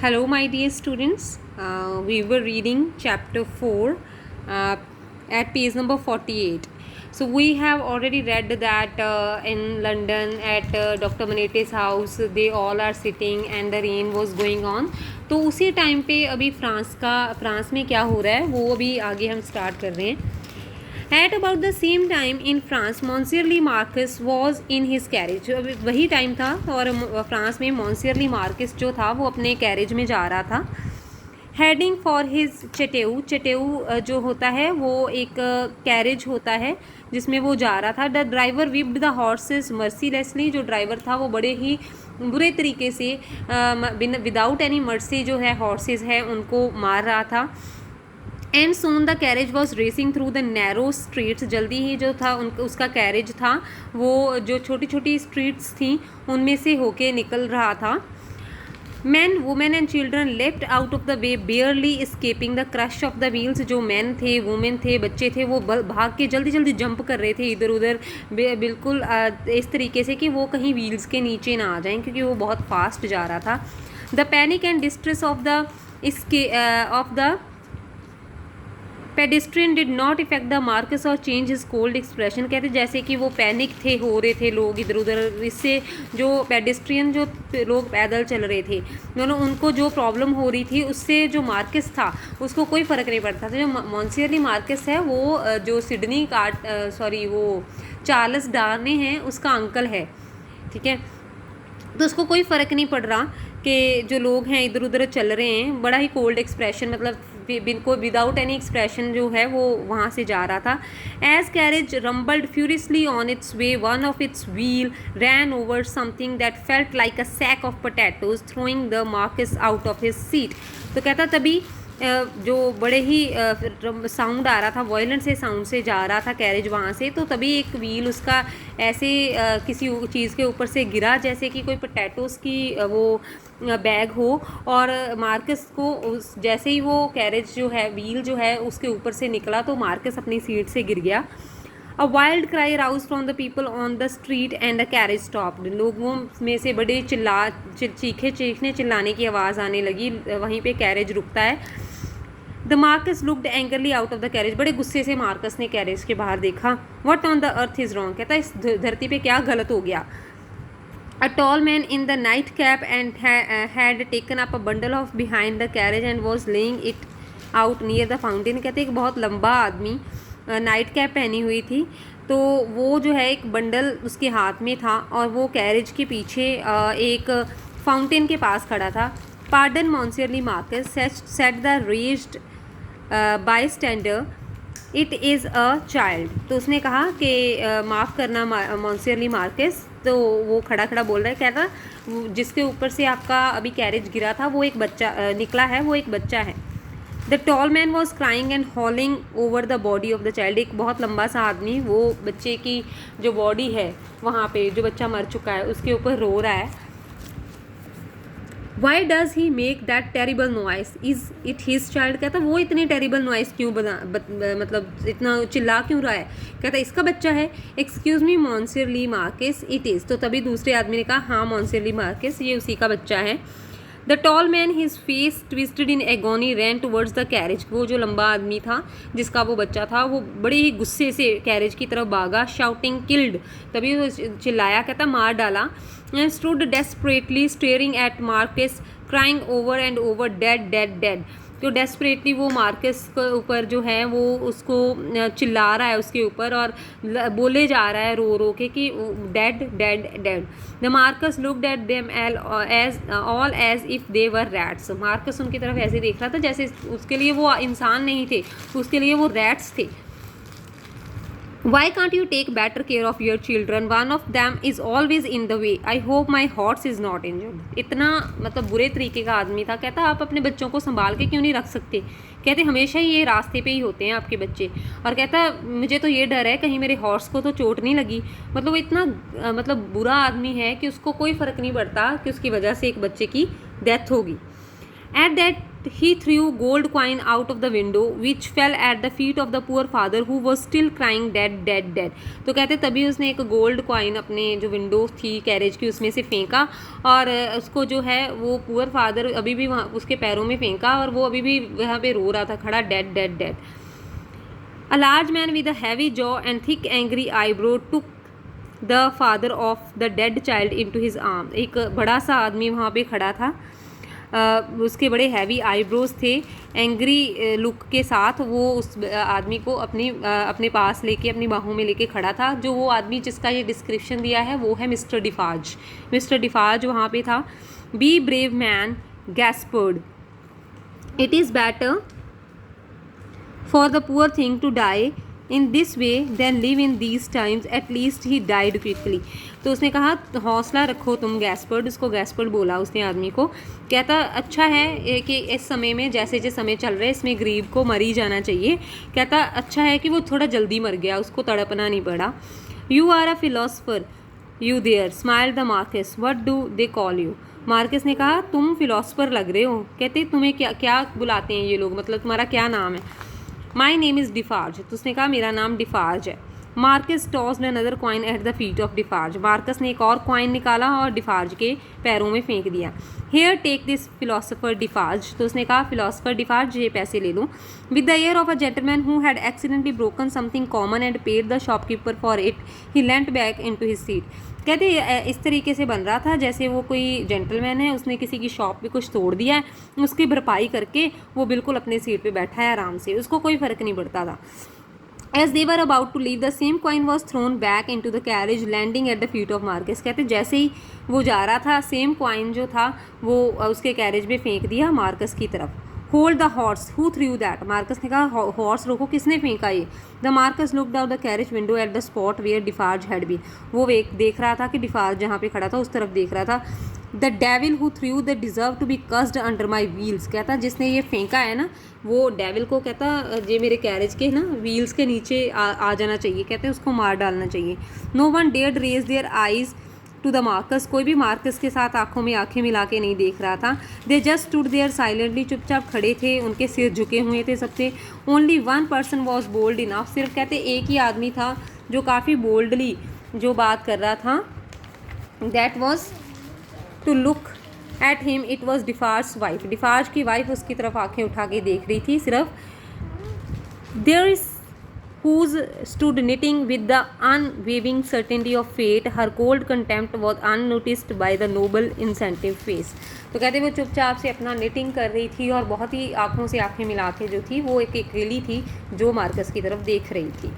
Hello, my dear students. We were reading chapter 4 uh, at page number 48. So, we have already read that in London at Dr. Manete's house, they all are sitting and the rain was going on. तो उसी time पे अभी France में क्या हो रहा है वो अभी आगे हम स्टार्ट कर रहे हैं. At about the same time in France monsieur le Marquis was in his carriage. वही टाइम था और फ्रांस में मॉन्सियरली मार्कस जो था वो अपने कैरेज में जा रहा था. Heading for his chateau. Chateau जो होता है वो एक कैरेज होता है जिसमें वो जा रहा था. The driver whipped the horses mercilessly. जो ड्राइवर था वो बड़े ही बुरे तरीके से विदाउट एनी मर्सी जो है हॉर्सेस है उनको मार रहा था. And soon the carriage was racing through the narrow streets. जल्दी ही जो था उसका कैरेज था वो जो छोटी छोटी स्ट्रीट्स थी उनमें से होके निकल रहा था. Man women and children left out of the way बेयरली escaping the crush of the wheels. जो मैन थे वुमेन थे बच्चे थे वो भाग के जल्दी जल्दी जंप कर रहे थे इधर उधर बिल्कुल इस तरीके से कि वो कहीं व्हील्स के नीचे ना आ जाएं क्योंकि वो बहुत फास्ट जा रहा था. The panic and distress of the pedestrian did not effect the Marcus और चेंज हिज कोल्ड एक्सप्रेशन. कहते जैसे कि वो पैनिक थे हो रहे थे लोग इधर उधर. इससे जो पेडिस्ट्रियन जो लोग पैदल चल रहे थे दोनों उनको जो प्रॉब्लम हो रही थी उससे जो मार्कस था उसको कोई फ़र्क नहीं पड़ता था. जो मॉन्सियरली मार्कस है वो जो वो चार्ल्स डार्ने हैं उसका अंकल है. ठीक है, तो उसको कोई फ़र्क नहीं पड़ रहा कि जो लोग हैं इधर उधर चल रहे हैं. बड़ा ही कोल्ड एक्सप्रेशन मतलब बिनको विदाउट एनी एक्सप्रेशन जो है वो वहाँ से जा रहा था. As carriage rumbled furiously on its way one of its wheel ran over something that felt like a sack of potatoes throwing the Marquis out of his seat. तो कहता तभी जो बड़े ही साउंड आ रहा था वॉयलेंट से साउंड से जा रहा था कैरेज वहाँ से. तो तभी एक व्हील उसका ऐसे किसी चीज़ के ऊपर से गिरा जैसे कि कोई पोटैटोज़ की वो बैग हो और मार्कस को जैसे ही वो कैरेज जो है व्हील जो है उसके ऊपर से निकला तो मार्कस अपनी सीट से गिर गया. A wild cry rouse from the people on the street and the carriage stopped. लोगों में से बड़े चीखने चिल्लाने की आवाज़ आने लगी. वहीं पे कैरेज रुकता है. The Marquis looked angrily out of the carriage. बड़े गुस्से से मार्कस ने कैरेज के बाहर देखा. What on the earth is wrong. कहता इस धरती पे क्या गलत हो गया. A tall man in the nightcap and had taken up a bundle of behind the carriage and was laying it out near the fountain. कहते एक बहुत लंबा आदमी नाइट कैप पहनी हुई थी तो वो जो है एक बंडल उसके हाथ में था और वो कैरेज के पीछे एक फाउंटेन के पास खड़ा था. Pardon monsieur le Marquis said the raised bystander it is a child. तो उसने कहा कि माफ़ करना मॉन्सियरली मार्कस. तो वो खड़ा खड़ा बोल रहा है. कहता जिसके ऊपर से आपका अभी कैरेज गिरा था वो एक बच्चा निकला है वो एक बच्चा है. The tall man was crying and हॉलिंग over the body of the child. एक बहुत लंबा सा आदमी वो बच्चे की जो बॉडी है वहाँ पे जो बच्चा मर चुका है उसके ऊपर रो रहा है. Why does he make that terrible noise is it his child. कहता वो इतनी टेरिबल नॉइस क्यों मतलब इतना चिल्ला क्यों रहा है. कहता इसका बच्चा है. Excuse me monsieur le Marquis it is. तो तभी दूसरे आदमी ने कहा हाँ मॉन्सियरली मार्कस ये उसी का बच्चा है. The tall man his face twisted in agony rain towards the carriage. वो जो लंबा आदमी था जिसका वो बच्चा था वो बड़े ही गुस्से से कैरेज की तरफ भागा. Shouting killed. तभी वो चिल्लाया. कहता मार डाला. Stood desperately staring at Marcus crying over and over dead dead dead. तो डेस्परेटली वो मार्कस के ऊपर जो है वो उसको चिल्ला रहा है उसके ऊपर और बोले जा रहा है रो रो के कि dead dead dead. The Marquis looked at them as if they were rats. Marquis उनकी तरफ ऐसे देख रहा था जैसे उसके लिए वो इंसान नहीं थे उसके लिए वो रैट्स थे. Why can't you take better care of your children? One of them is always in the way. I hope my horse is not injured. इतना मतलब बुरे तरीके का आदमी था. कहता आप अपने बच्चों को संभाल के क्यों नहीं रख सकते. कहते हमेशा ही ये रास्ते पे ही होते हैं आपके बच्चे. और कहता मुझे तो ये डर है कहीं मेरे हॉर्स को तो चोट नहीं लगी. मतलब वो इतना मतलब बुरा आदमी है कि उसको कोई फ़र्क नहीं पड़ता कि उसकी वजह से एक बच्चे की डेथ होगी. At that he threw gold coin out of the window which fell at the feet of the poor father who was still crying dead dead dead। तो कहते तभी उसने एक गोल्ड कॉइन अपने जो विंडो थी कैरेज की उसमें से फेंका और उसको जो है वो पुअर फादर अभी भी वहाँ उसके पैरों में फेंका और वो अभी भी वहाँ पे रो रहा था खड़ा dead dead dead. A large man with a heavy jaw and thick angry eyebrow took the father of the dead child into his arms। एक बड़ा सा आदमी वहाँ पे खड़ा था, उसके बड़े हैवी आईब्रोज थे, एंग्री लुक के साथ वो उस आदमी को अपने पास लेके अपनी बाहों में लेके खड़ा था। जो वो आदमी जिसका ये डिस्क्रिप्शन दिया है वो है मिस्टर डिफाज। मिस्टर डिफाज वहाँ पे था। Be brave man Gaspard, it is better for the poor thing to die in this way than live in these times, at least he died quickly. तो उसने कहा हौसला रखो तुम गैस्पर्ड, उसको गैस्पर्ड बोला उसने आदमी को। कहता अच्छा है कि इस समय में जैसे जैसे समय चल रहा है इसमें गरीब को मर ही जाना चाहिए। कहता अच्छा है कि वो थोड़ा जल्दी मर गया, उसको तड़पना नहीं पड़ा। You are a philosopher you there smile the Marquis, what do they call you. Marquis ने कहा तुम फिलोसफर लग रहे हो। कहते तुम्हें क्या क्या बुलाते हैं ये लोग, मतलब तुम्हारा क्या नाम है। माई नेम इज़ डिफार्ज, तो उसने कहा मेरा नाम डिफार्ज है। Marquis tossed another coin at the feet of Defarge, Marquis ने एक और कॉइन निकाला और डिफार्ज के पैरों में फेंक दिया। Here take this philosopher Defarge, तो उसने कहा फिलोसफर डिफार्ज ये पैसे ले लो। With the air of a gentleman who had accidentally broken something common and paid the shopkeeper for it, he leant back into his seat. कहते इस तरीके से बन रहा था जैसे वो कोई जेंटलमैन है, उसने किसी की शॉप पे कुछ तोड़ दिया है, उसकी भरपाई करके वो बिल्कुल अपने सीट पे बैठा है आराम से, उसको कोई फ़र्क नहीं पड़ता था। As they were about to leave, the same coin was thrown back into the carriage, landing at the feet of Marcus। कहते जैसे ही वो जा रहा था सेम कॉइन जो था वो उसके कैरेज में फेंक दिया मार्कस की तरफ। Hold the horse who threw that, Marquis ने कहा हॉर्स रोको, किसने फेंका ये। The Marquis looked out the carriage window at the spot where Defarge had been, वो देख रहा था कि डिफार्ज जहाँ पे खड़ा था उस तरफ देख रहा था। The devil who threw the deserve to be crushed under my wheels, कहता जिसने ये फेंका है ना वो डेविल को कहता ये मेरे कैरेज के ना व्हील्स के नीचे आ जाना चाहिए, कहते उसको मार डालना चाहिए। No one dared raise their eyes to the Marquis, कोई भी मार्कस के साथ आंखों में आंखें मिला के नहीं देख रहा था। They just stood there silently, चुपचाप खड़े थे, उनके सिर झुके हुए थे सबसे। Only one person was bold enough, सिर्फ कहते एक ही आदमी था जो काफ़ी बोल्डली जो बात कर रहा था। That was to look at him, it was Defarge wife, Defarge की वाइफ उसकी तरफ आंखें उठा के देख रही थी सिर्फ। There is whose stood knitting with the unwavering certainty of fate, her cold contempt was unnoticed by the noble incentive face। तो कहते वो चुपचाप से अपना निटिंग कर रही थी और बहुत ही आंखों से आंखें मिला के जो थी वो एक अकेली थी जो मार्कस की तरफ देख रही थी।